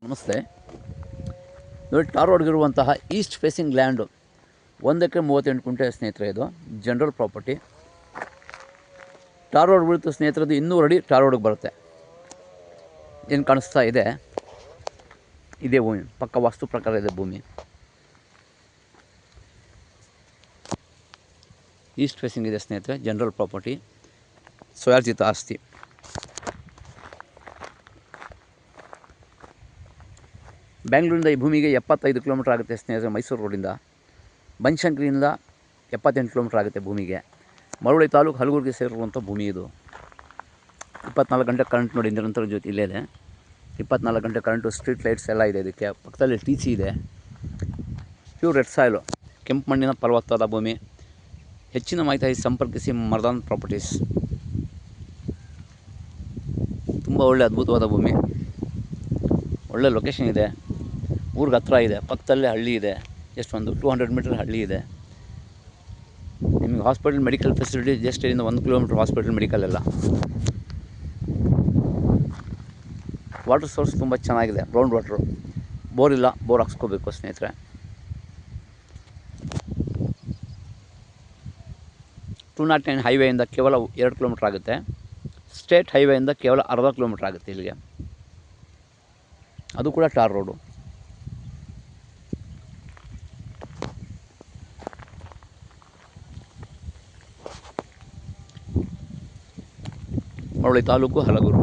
ನಮಸ್ತೆ. ನೋಡಿ, ಟಾರ್ ರೋಡ್ಗಿರುವಂತಹ East facing land 1 ಎಕರೆ 38 ಗುಂಟೆ ಸ್ನೇಹಿತರೆ. ಇದು ಜನರಲ್ ಪ್ರಾಪರ್ಟಿ. ಟಾರ್ ರೋಡ್ ಬೀಳ್ತು ಸ್ನೇಹಿತರದ್ದು 200 ಅಡಿ ಟಾರ್ ರೋಡ್ಗೆ ಬರುತ್ತೆ. ಏನು ಕಾಣಿಸ್ತಾ ಇದೆ, ಇದೇ ಭೂಮಿ. ಪಕ್ಕ ವಾಸ್ತು ಪ್ರಕಾರ ಇದೆ ಭೂಮಿ. ಈಸ್ಟ್ ಫೇಸಿಂಗ್ ಇದೆ ಸ್ನೇಹಿತರೆ. ಜನರಲ್ ಪ್ರಾಪರ್ಟಿ, ಸ್ವಯಾರ್ಜಿತ ಆಸ್ತಿ. ಬೆಂಗಳೂರಿಂದ ಈ ಭೂಮಿಗೆ 75 ಕಿಲೋಮೀಟ್ರ್ ಆಗುತ್ತೆ ಸ್ನೇಹಿತರೆ. ಮೈಸೂರು ರೋಡಿಂದ ಬನಶಂಕರಿಯಿಂದ 78 ಕಿಲೋಮೀಟ್ರ್ ಆಗುತ್ತೆ ಭೂಮಿಗೆ. ಮಳವಳ್ಳಿ ತಾಲೂಕು ಹಲಗೂರಿಗೆ ಸೇರಿರುವಂಥ ಭೂಮಿ ಇದು. 24 ಗಂಟೆ ಕರೆಂಟ್ ನೋಡಿ, ನಿರಂತರ ಜ್ಯೋತಿ ಇಲ್ಲೇ ಇದೆ. 24 ಗಂಟೆ ಕರೆಂಟು, ಸ್ಟ್ರೀಟ್ ಲೈಟ್ಸ್ ಎಲ್ಲ ಇದೆ ಇದಕ್ಕೆ. ಪಕ್ಕದಲ್ಲಿ TC ಇದೆ. ಪ್ಯೂರ್ ರೆಡ್ ಸಾಯಿಲು, ಕೆಂಪು ಮಣ್ಣಿನ ಫಲವತ್ತಾದ ಭೂಮಿ. ಹೆಚ್ಚಿನ ಮಾಹಿತಿಗಾಗಿ ಸಂಪರ್ಕಿಸಿ ಮರ್ದಾನ್ ಪ್ರಾಪರ್ಟೀಸ್. ತುಂಬ ಒಳ್ಳೆ ಅದ್ಭುತವಾದ ಭೂಮಿ, ಒಳ್ಳೆ ಲೊಕೇಶನ್ ಇದೆ, ಊರಿಗೆ ಹತ್ರ ಇದೆ. ಪಕ್ಕದಲ್ಲೇ ಹಳ್ಳಿ ಇದೆ, ಒಂದು 200 ಮೀಟರ್ ಹಳ್ಳಿ ಇದೆ. ನಿಮಗೆ ಹಾಸ್ಪಿಟಲ್ ಮೆಡಿಕಲ್ ಫೆಸಿಲಿಟಿ ಜಸ್ಟ್ ಇಲ್ಲಿಂದ 1 ಕಿಲೋಮೀಟ್ರ್ ಹಾಸ್ಪಿಟಲ್ ಮೆಡಿಕಲ್ ಎಲ್ಲ. ವಾಟರ್ ಸೋರ್ಸ್ ತುಂಬ ಚೆನ್ನಾಗಿದೆ, ಗ್ರೌಂಡ್ ವಾಟ್ರು. ಬೋರ್ ಇಲ್ಲ, ಬೋರ್ ಹಾಕ್ಸ್ಕೋಬೇಕು ಸ್ನೇಹಿತರೆ. 209 ಹೈವೇಯಿಂದ ಕೇವಲ 2 ಕಿಲೋಮೀಟ್ರ್ ಆಗುತ್ತೆ. ಸ್ಟೇಟ್ ಹೈವೇಯಿಂದ ಕೇವಲ ಅರ್ಧ ಕಿಲೋಮೀಟ್ರ್ ಆಗುತ್ತೆ ಇಲ್ಲಿಗೆ. ಅದು ಕೂಡ ಟಾರ್ ರೋಡು. ಮಳವಳ್ಳಿ ತಾಲೂಕು, ಹಲಗೂರು.